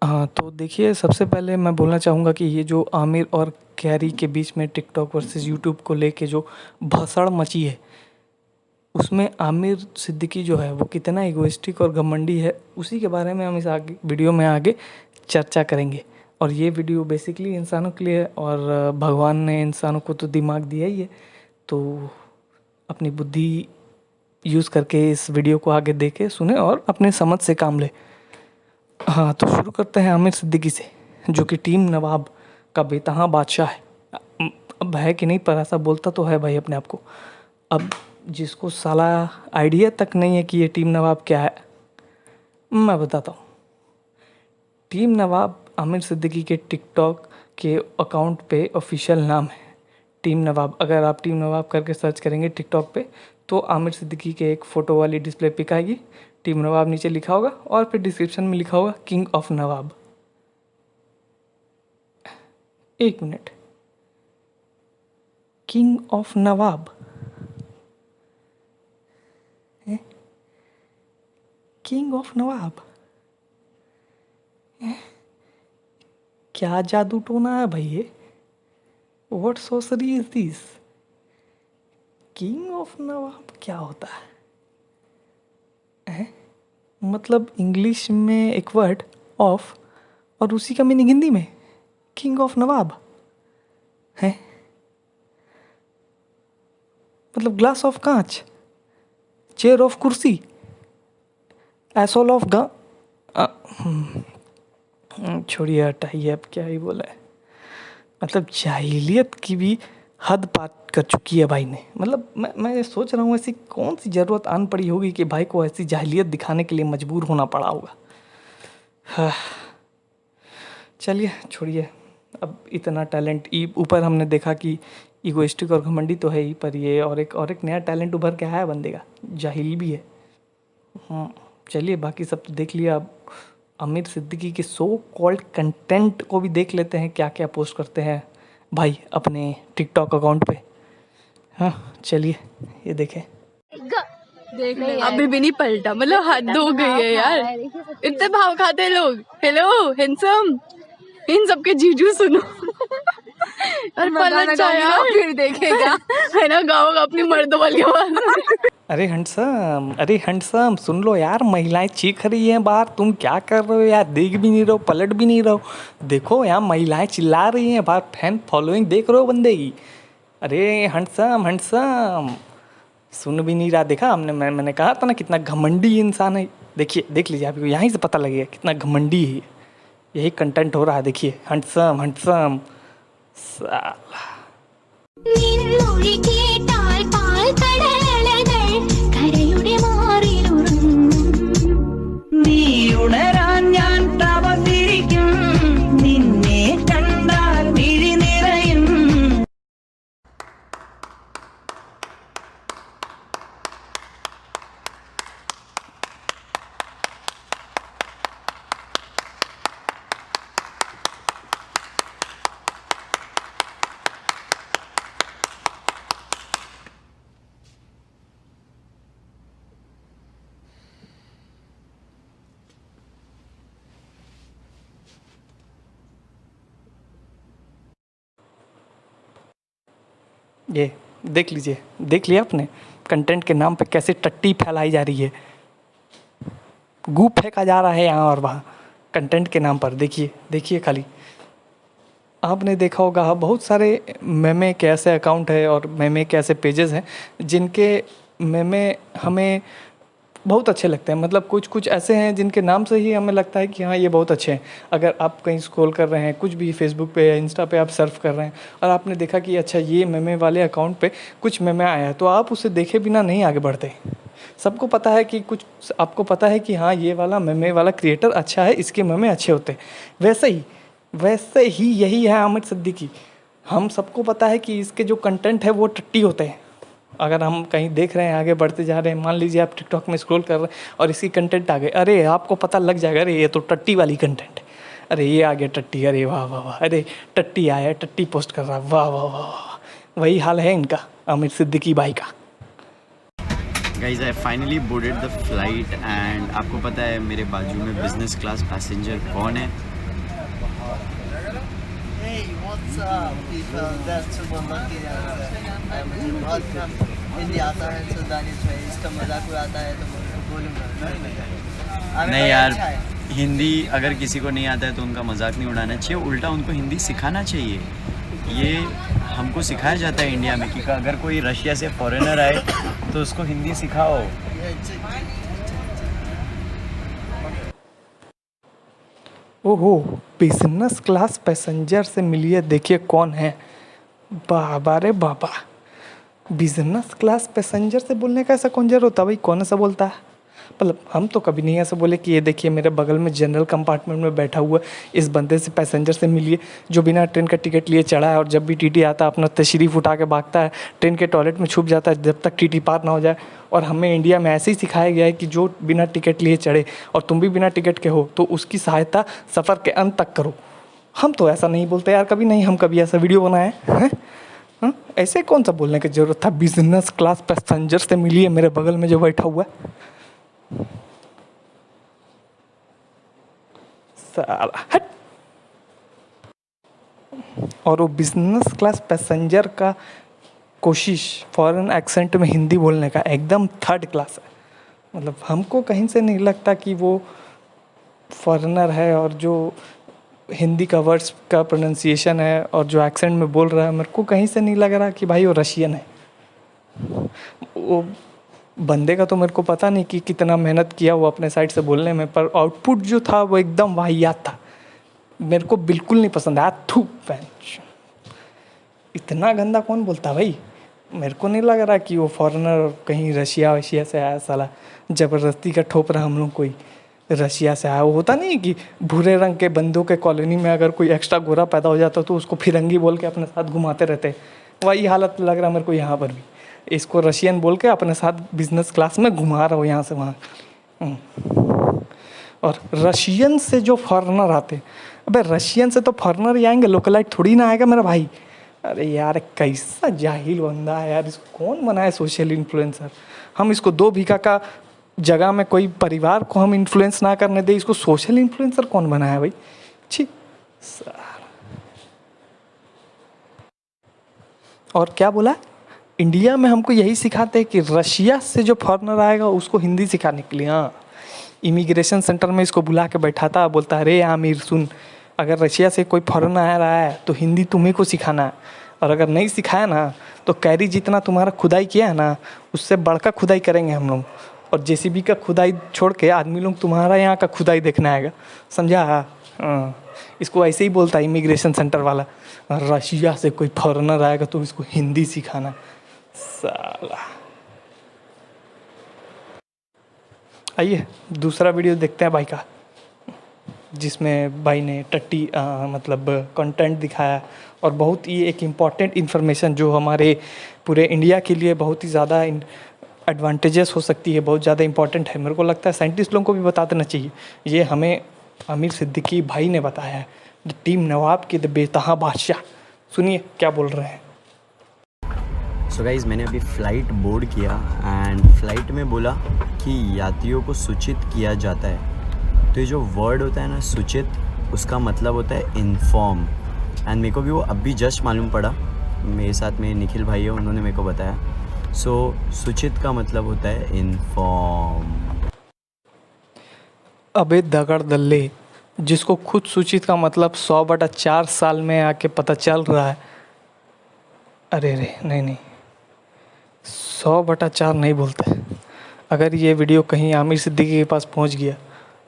हाँ, तो देखिए सबसे पहले मैं बोलना चाहूँगा कि ये जो आमिर और कैरी के बीच में टिकटॉक वर्सेस यूट्यूब को लेके जो भसड़ मची है, उसमें आमिर सिद्दीकी जो है वो कितना इगोइस्टिक और घमंडी है, उसी के बारे में हम इस आगे वीडियो में आगे चर्चा करेंगे। और ये वीडियो बेसिकली इंसानों के लिए है और भगवान ने इंसानों को तो दिमाग दिया ही है, तो अपनी बुद्धि यूज़ करके इस वीडियो को आगे देखे, सुने और अपने समझ से काम ले। हाँ, तो शुरू करते हैं आमिर सिद्दीकी से, जो कि टीम नवाब का बेतहा बादशाह है। अब है कि नहीं, पर ऐसा बोलता तो है भाई अपने आप को। अब जिसको साला आइडिया तक नहीं है कि ये टीम नवाब क्या है, मैं बताता हूँ। टीम नवाब आमिर सिद्दीकी के टिकटॉक के अकाउंट पे ऑफिशियल नाम है टीम नवाब। अगर आप टीम नवाब करके सर्च करेंगे टिकटॉक पे तो आमिर सिद्दीकी के एक फ़ोटो वाली डिस्प्ले पिक आएगी, टीम नवाब नीचे लिखा होगा और फिर डिस्क्रिप्शन में लिखा होगा किंग ऑफ नवाब। एक मिनट, king of nawab, king of nawab, क्या जादू टोना है भाई ये? What sorcery is this? King of nawab क्या होता है? मतलब इंग्लिश में एक वर्ड ऑफ और उसी का मीनिंग हिंदी में किंग ऑफ नवाब है। मतलब ग्लास ऑफ कांच, चेयर ऑफ कुर्सी, एसोल ऑफ गा। छोड़िए, हटाइए, अब क्या ही बोला है। मतलब जाहिलियत की भी हद पार कर चुकी है भाई ने। मतलब मैं सोच रहा हूँ ऐसी कौन सी ज़रूरत आन पड़ी होगी कि भाई को ऐसी जाहिलियत दिखाने के लिए मजबूर होना पड़ा होगा। हाँ, चलिए छोड़िए। अब इतना टैलेंट ऊपर हमने देखा कि इगोइस्टिक और घमंडी तो है ही, पर ये और एक नया टैलेंट उभर के आया बंदे का, जाहिल भी है। चलिए बाकी सब तो देख लिया, अब आमिर सिद्दीकी के सो कॉल्ड कंटेंट को भी देख लेते हैं, क्या क्या पोस्ट करते हैं भाई अपने टिकटॉक अकाउंट पे। हाँ चलिए ये देखें। अभी भी नहीं पलटा, मतलब हद हो गई है यार, इतने भाव खाते हैं लोग। हेलो हैंडसम, इन सबके जीजू सुनो और पलट जाए फिर देखेगा है ना, गाओ अपनी मर्दों वाली आवाज। अरे हंडसम सुन लो यार, महिलाएं चीख रही हैं बाहर, तुम क्या कर रहे हो यार? देख भी नहीं रहो, पलट भी नहीं रहो। देखो यहाँ महिलाएं चिल्ला रही हैं बाहर, फैन फॉलोइंग देख रहे हो बंदे की। अरे हंडसम सुन भी नहीं रहा। देखा हमने, मैंने कहा था ना कितना घमंडी इंसान है। देखिए, देख लीजिए, आपको यहीं से पता लगेगा कितना घमंडी है। यही कंटेंट हो रहा है, देखिए हंडसम साला। ये देख लीजिए, देख लिया आपने कंटेंट के नाम पे कैसे टट्टी फैलाई जा रही है, गू फेंका जा रहा है यहाँ और वहाँ कंटेंट के नाम पर। देखिए खाली आपने देखा होगा बहुत सारे मेमे के ऐसे अकाउंट है और मेमे के ऐसे पेजेस हैं जिनके मेमे हमें बहुत अच्छे लगते हैं। मतलब कुछ ऐसे हैं जिनके नाम से ही हमें लगता है कि हाँ ये बहुत अच्छे हैं। अगर आप कहीं स्क्रॉल कर रहे हैं, कुछ भी फेसबुक पे या इंस्टा पे आप सर्फ कर रहे हैं और आपने देखा कि अच्छा ये मेमे वाले अकाउंट पे कुछ मेमे आया है, तो आप उसे देखे बिना नहीं आगे बढ़ते। सबको पता है कि कुछ, आपको पता है कि हाँ ये वाला मेमे वाला क्रिएटर अच्छा है, इसके मेमे अच्छे होते हैं। वैसे ही यही है आमिर सिद्दीकी। हम सबको पता है कि इसके जो कंटेंट है वो टट्टी होते हैं। अगर हम कहीं देख रहे हैं, आगे बढ़ते जा रहे हैं, मान लीजिए आप टिकटॉक में स्क्रॉल कर रहे हैं और इसी कंटेंट आ गए, अरे आपको पता लग जाएगा अरे ये तो टट्टी वाली कंटेंट है, अरे ये आ गया टट्टी, अरे वाह वाह वाह, अरे टट्टी आया, टट्टी पोस्ट कर रहा है, वाह वाह वाह। वही हाल है इनका, आमिर सिद्दीकी भाई का। Guys I finally boarded the flight and आपको पता है मेरे बाजू में बिजनेस क्लास पैसेंजर कौन है? Hey, what's up, people? That's Mohammed की जान से। मुझे बहुत कम हिंदी आता है, तो दानिश भाई इसका मजाक उड़ाता है तो मैं बोलूँगा नहीं यार, हिंदी अगर किसी को नहीं आता है तो उनका मजाक नहीं उड़ाना चाहिए, उल्टा उनको हिंदी सिखाना चाहिए। ये हमको सिखाया जाता है इंडिया में कि अगर कोई रशिया से फॉरेनर आए तो उसको हिंदी सिखाओ। ओहो, बिजनेस क्लास पैसेंजर से मिलिए, देखिए कौन है। बाबा रे बाबा, बिजनेस क्लास पैसेंजर से बोलने का ऐसा कौन जरूरत होता है भाई? कौन ऐसा बोलता है? मतलब हम तो कभी नहीं ऐसा बोले कि ये देखिए मेरे बगल में जनरल कंपार्टमेंट में बैठा हुआ इस बंदे से पैसेंजर से मिलिए जो बिना ट्रेन का टिकट लिए चढ़ा है और जब भी टीटी आता है अपना तशरीफ़ उठा के भागता है, ट्रेन के टॉयलेट में छुप जाता है जब तक टीटी पार ना हो जाए। और हमें इंडिया में ऐसे ही सिखाया गया है कि जो बिना टिकट लिए चढ़े और तुम भी बिना टिकट के हो तो उसकी सहायता सफ़र के अंत तक करो। हम तो ऐसा नहीं बोलते यार, कभी नहीं, हम कभी ऐसा वीडियो बनाए हैं? ऐसे कौन सा बोलने की ज़रूरत था? बिजनेस क्लास पैसेंजर से मिलिए मेरे बगल में जो बैठा हुआ है। साला हट। और वो बिजनेस क्लास पैसेंजर का कोशिश फॉरेन एक्सेंट में हिंदी बोलने का एकदम थर्ड क्लास है। मतलब हमको कहीं से नहीं लगता कि वो फॉरेनर है, और जो हिंदी का वर्ड्स का प्रोनाउंसिएशन है और जो एक्सेंट में बोल रहा है, मेरे को कहीं से नहीं लग रहा कि भाई वो रशियन है। वो बंदे का तो मेरे को पता नहीं कि कितना मेहनत किया वो अपने साइड से बोलने में, पर आउटपुट जो था वो एकदम वाहियात था। मेरे को बिल्कुल नहीं पसंद आया। थू बेंच, इतना गंदा कौन बोलता भाई? मेरे को नहीं लग रहा कि वो फॉरेनर कहीं रशिया वशिया से आया, साला ज़बरदस्ती का ठोप रहा हम लोग कोई रशिया से आया। वो होता नहीं कि भूरे रंग के बंदों के कॉलोनी में अगर कोई एक्स्ट्रा गोरा पैदा हो जाता तो उसको फिरंगी बोल के अपने साथ घुमाते रहते, वही हालत लग रहा मेरे को यहाँ पर भी। इसको रशियन बोल के अपने साथ बिजनेस क्लास में घुमा रहा हो यहाँ से वहाँ। और रशियन से जो फॉरेनर आते, अबे रशियन से तो फॉरेनर ही आएंगे, लोकलाइट थोड़ी ना आएगा मेरा भाई। अरे यार कैसा जाहिल बंदा है यार, इसको कौन बनाए सोशल इन्फ्लुएंसर? हम इसको 2 बीघा का जगह में कोई परिवार को हम इन्फ्लुएंस ना करने दे, इसको सोशल इन्फ्लुएंसर कौन बनाया भाई? छी। और क्या बोला? इंडिया में हमको यही सिखाते हैं कि रशिया से जो फॉरेनर आएगा उसको हिंदी सिखाने के लिए। हाँ, इमिग्रेशन सेंटर में इसको बुला के बैठाता है, बोलता है अरे आमिर सुन, अगर रशिया से कोई फॉरेनर आ रहा है तो हिंदी तुम्ही को सिखाना है, और अगर नहीं सिखाया ना तो कैरी जितना तुम्हारा खुदाई किया है ना उससे बड़का खुदाई करेंगे हम लोग, और जेसीबी का खुदाई छोड़ के आदमी लोग तुम्हारा यहाँ का खुदाई देखने आएगा, समझा? हाँ, इसको ऐसे ही बोलता है इमिग्रेशन सेंटर वाला। रशिया से कोई फॉरेनर आएगा तो इसको हिंदी सिखाना, साला। आइए दूसरा वीडियो देखते हैं भाई का, जिसमें भाई ने टट्टी मतलब कंटेंट दिखाया और बहुत ही एक इम्पॉर्टेंट इन्फॉर्मेशन जो हमारे पूरे इंडिया के लिए बहुत ही ज़्यादा एडवांटेजेस हो सकती है, बहुत ज़्यादा इंपॉर्टेंट है। मेरे को लगता है साइंटिस्ट लोगों को भी बता देना चाहिए। ये हमें आमिर सिद्दीकी भाई ने बताया है, द टीम नवाब के द बेतहा बादशाह। सुनिए क्या बोल रहे हैं। सो गाइज, मैंने अभी फ़्लाइट बोर्ड किया एंड फ्लाइट में बोला कि यात्रियों को सूचित किया जाता है। तो ये जो वर्ड होता है ना सूचित, उसका मतलब होता है इन्फॉर्म। एंड मेरे को भी वो अभी जस्ट मालूम पड़ा, मेरे साथ में निखिल भाई है, उन्होंने मेरे को बताया। सो सूचित का मतलब होता है इन्फॉर्म। अबे दगड़ दल्ले, जिसको खुद सूचित का मतलब 100/4 साल में आके पता चल रहा है। अरे रे नहीं, 100/4 नहीं बोलते। अगर ये वीडियो कहीं आमिर सिद्दीकी के पास पहुंच गया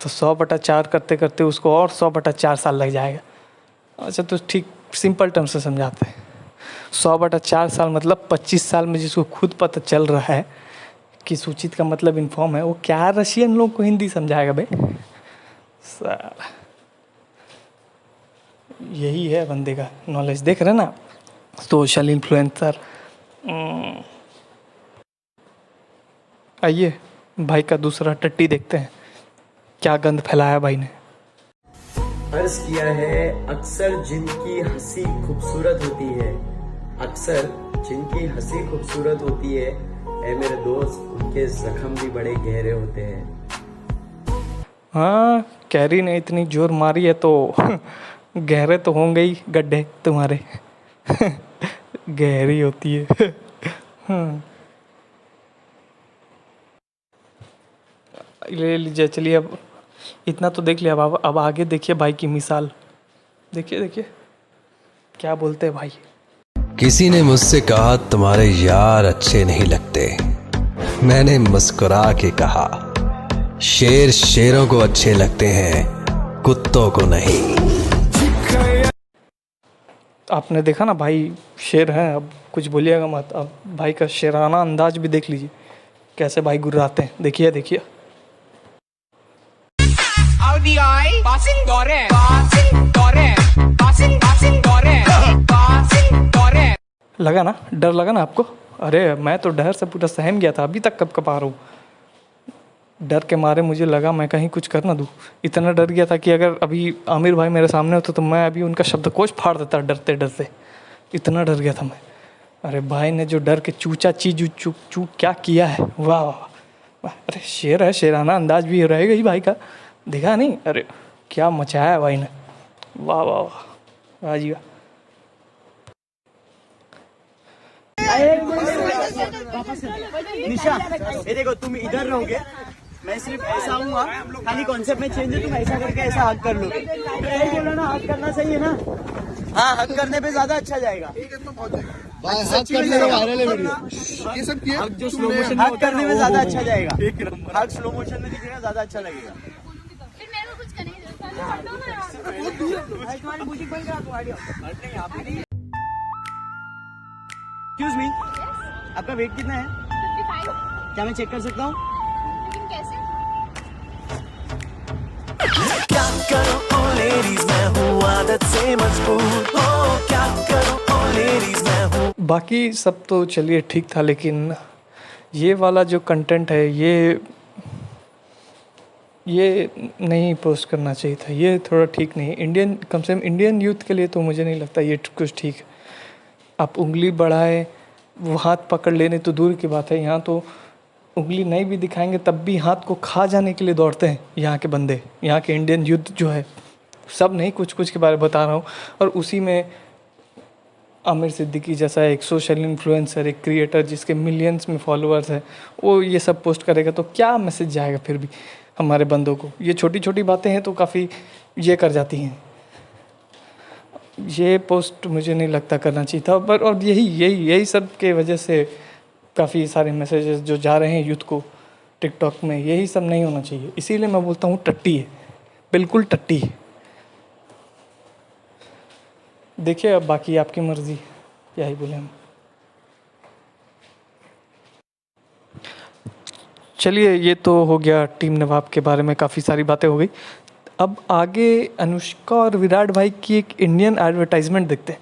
तो 100/4 करते करते उसको और 100/4 साल लग जाएगा। अच्छा तो ठीक, सिंपल टर्म से समझाते हैं। 100/4 साल मतलब 25 साल में जिसको खुद पता चल रहा है कि सूचित का मतलब इन्फॉर्म है, वो क्या रशियन लोग को हिंदी समझाएगा बे? साला यही है बंदे का नॉलेज, देख रहे ना, सोशल इन्फ्लुएंसर। आइए भाई का दूसरा टट्टी देखते हैं, क्या गंद फैलाया भाई ने। अर्ज किया है, अक्सर जिनकी हंसी खूबसूरत होती है, अक्सर जिनकी हंसी खूबसूरत होती है, ऐ मेरे दोस्त उनके जख्म भी बड़े गहरे होते हैं। हाँ, कैरी ने इतनी जोर मारी है तो गहरे तो होंगे ही गड्ढे तुम्हारे। गहरी होती है। हाँ। ले लीजिए, चलिए अब इतना तो देख लिया। अब आगे देखिए भाई की मिसाल। देखिए देखिए क्या बोलते हैं भाई। किसी ने मुझसे कहा तुम्हारे यार अच्छे नहीं लगते। मैंने मुस्कुरा के कहा शेर शेरों को अच्छे लगते हैं, कुत्तों को नहीं। आपने देखा ना भाई, शेर हैं, अब कुछ बोलिएगा मत। अब भाई का शेराना अंदाज भी देख लीजिए, कैसे भाई गुर्राते हैं। देखिए देखिए। लगा ना, डर लगा ना आपको? अरे मैं तो डर से पूरा सहम गया था, अभी तक कब कपा रहा हूँ। डर के मारे मुझे लगा मैं कहीं कुछ कर ना दूँ। इतना डर गया था कि अगर अभी आमिर भाई मेरे सामने होते तो मैं अभी उनका शब्दकोश फाड़ देता डरते डरते। इतना डर गया था मैं। अरे भाई ने जो डर के चूचा चीज चू क्या किया है, वाह वाह वाह। अरे शेर है, शेराना अंदाज भी रहेगा ही भाई का, देखा नहीं? अरे क्या मचाया है भाई ने, वाह वाह वाह, वाह जी वाह। निशा, ये देखो तुम इधर रहोगे, मैं सिर्फ ऐसा आऊंगा, खाली कॉन्सेप्ट में चेंज है, तुम ऐसा करके ऐसा हक कर लो। यही बोला ना, हक करना सही है ना? हाँ, हक करने पे ज्यादा अच्छा जाएगा। हक जो स्लो मोशन हक करने में ज्यादा अच्छा जाएगा। हक स्लो मोशन में दिखेगा, ज्यादा अच्छा लगेगा। एक्सक्यूज मी, आपका वेट कितना है? 55। क्या मैं चेक कर सकता हूँ? लेकिन कैसे? क्या करूं ओ लेडीज, मैं हूँ आदत से मजबूर। ओ क्या करूं ओ लेडीज, मैं हूँ। बाकी सब तो चलिए ठीक था, लेकिन ये वाला जो कंटेंट है ये नहीं पोस्ट करना चाहिए था। ये थोड़ा ठीक नहीं है। कम से कम इंडियन यूथ के लिए तो मुझे नहीं लगता ये कुछ ठीक है। आप उंगली बढ़ाए, वो हाथ पकड़ लेने तो दूर की बात है, यहाँ तो उंगली नहीं भी दिखाएंगे तब भी हाथ को खा जाने के लिए दौड़ते हैं यहाँ के बंदे। यहाँ के इंडियन यूथ जो है, सब नहीं कुछ कुछ के बारे में बता रहा हूँ। और उसी में आमिर सिद्दीकी जैसा एक सोशल इन्फ्लुएंसर, एक क्रिएटर जिसके मिलियंस में फॉलोअर्स है, वो ये सब पोस्ट करेगा तो क्या मैसेज जाएगा फिर भी हमारे बंदों को? ये छोटी छोटी बातें हैं तो काफ़ी ये कर जाती हैं। ये पोस्ट मुझे नहीं लगता करना चाहिए था। पर और यही सब के वजह से काफ़ी सारे मैसेजेस जो जा रहे हैं यूथ को टिकटॉक में, यही सब नहीं होना चाहिए। इसीलिए मैं बोलता हूँ टट्टी है, बिल्कुल टट्टी है। देखिए अब बाकी आपकी मर्जी, क्या ही बोले हम। चलिए ये तो हो गया टीम नवाब के बारे में, काफ़ी सारी बातें हो गई। अब आगे अनुष्का और विराट भाई की एक इंडियन एडवर्टाइजमेंट देखते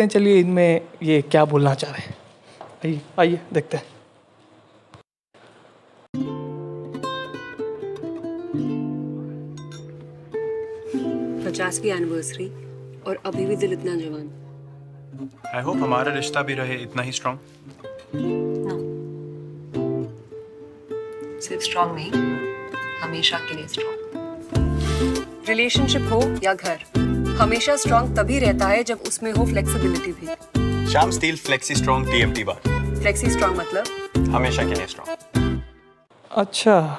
हैं। चलिए इनमें ये क्या बोलना चाह रहे हैं, आइए देखते हैं। 50वीं एनिवर्सरी और अभी भी दिल इतना जवान। आई होप हमारा रिश्ता भी रहे इतना ही स्ट्रॉन्ग। सिर्फ स्ट्रॉन्ग नहीं, हमेशा के लिए स्ट्रॉन्ग। रिलेशनशिप हो या घर, हमेशा स्ट्रॉन्ग तभी रहता है जब उसमें हो फ्लेक्सिबिलिटी भी। Shyam steel flexi strong TMT बार। फ्लेक्सी स्ट्रॉन्ग मतलब हमेशा के लिए स्ट्रॉन्ग। अच्छा,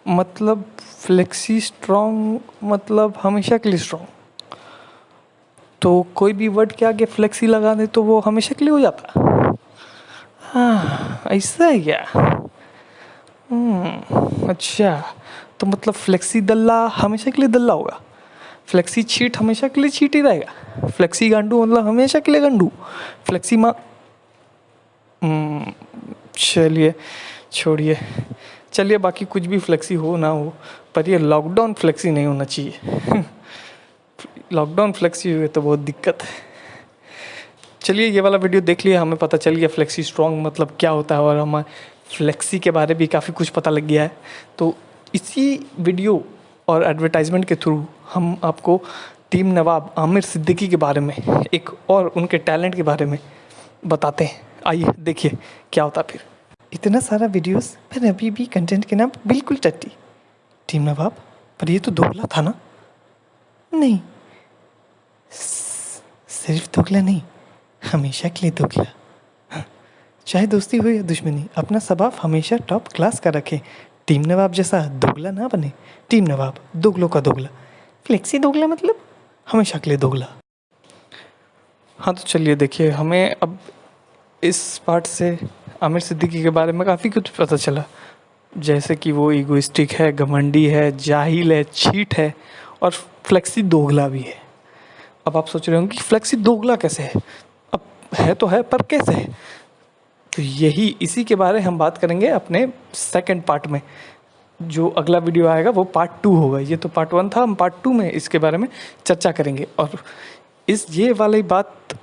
मतलब फ्लेक्सी स्ट्रॉन्ग मतलब हमेशा के लिए स्ट्रॉन्ग। तो कोई भी वर्ड के आगे फ्लेक्सी लगा दे तो वो हमेशा के लिए हो जाता। हाँ, ऐसा है क्या? अच्छा, तो मतलब फ्लेक्सी दल्ला हमेशा के लिए दल्ला होगा, फ्लेक्सी छीट हमेशा के लिए छीट ही रहेगा, फ्लेक्सी गांडू मतलब हमेशा के लिए गांडू, फ्लेक्सी माँ। चलिए छोड़िए, चलिए बाकी कुछ भी फ्लेक्सी हो ना हो, पर ये लॉकडाउन फ्लेक्सी नहीं होना चाहिए। लॉकडाउन फ्लेक्सी हुए तो बहुत दिक्कत है। चलिए ये वाला वीडियो देख लिया, हमें पता चल गया फ्लेक्सी स्ट्रॉन्ग मतलब क्या होता है, और हमें फ्लेक्सी के बारे में भी काफ़ी कुछ पता लग गया है। तो इसी वीडियो और एडवर्टाइजमेंट के थ्रू हम आपको टीम नवाब आमिर सिद्दीकी के बारे में एक और उनके टैलेंट के बारे में बताते हैं। आइए देखिए क्या होता फिर। इतना सारा वीडियोस पर अभी भी कंटेंट के नाम बिल्कुल टट्टी। टीम नवाब, पर ये तो दोगला था ना? नहीं, सिर्फ दोगला नहीं, हमेशा के लिए दोगला। हाँ, चाहे दोस्ती हो या दुश्मनी, अपना स्वभाव हमेशा टॉप क्लास का रखें। टीम नवाब जैसा दोगला ना बने। टीम नवाब, दोगलों का दोगला। फ्लेक्सी दोगला मतलब हमेशा के लिए दोगला। हाँ तो चलिए देखिए, हमें अब इस पार्ट से आमिर सिद्दीकी के बारे में काफ़ी कुछ पता चला, जैसे कि वो ईगोइस्टिक है, घमंडी है, जाहिल है, चीट है और फ्लेक्सी दोगला भी है। अब आप सोच रहे होंगे कि फ्लेक्सी दोगला कैसे है? अब है तो है, पर कैसे है? तो यही इसी के बारे हम बात करेंगे अपने सेकंड पार्ट में। जो अगला वीडियो आएगा वो पार्ट 2 होगा। ये तो पार्ट 1 था, हम पार्ट 2 में इसके बारे में चर्चा करेंगे। और ये वाली बात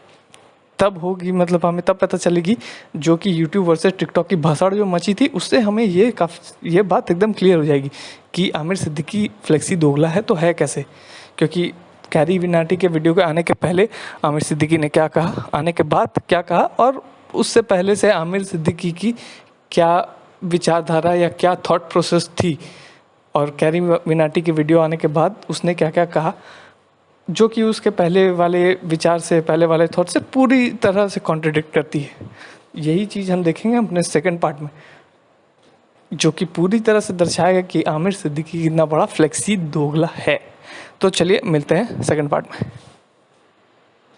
तब होगी, मतलब हमें तब पता चलेगी जो कि यूट्यूब वर्सेस टिकटॉक की भसड़ जो मची थी, उससे हमें ये बात एकदम क्लियर हो जाएगी कि आमिर सिद्दीकी फ्लेक्सी दोगला है तो है कैसे। क्योंकि कैरी मिनाटी के वीडियो के आने के पहले आमिर सिद्दीकी ने क्या कहा, आने के बाद क्या कहा, और उससे पहले से आमिर सिद्दीकी की क्या विचारधारा या क्या थॉट प्रोसेस थी, और कैरी मिनाटी के वीडियो आने के बाद उसने क्या क्या कहा, जो कि उसके पहले वाले विचार से, पहले वाले थॉट से पूरी तरह से कॉन्ट्रडिक्ट करती है। यही चीज़ हम देखेंगे अपने सेकंड पार्ट में, जो कि पूरी तरह से दर्शाएगा कि आमिर सिद्दीकी कितना बड़ा फ्लेक्सी दोगला है। तो चलिए मिलते हैं सेकंड पार्ट में।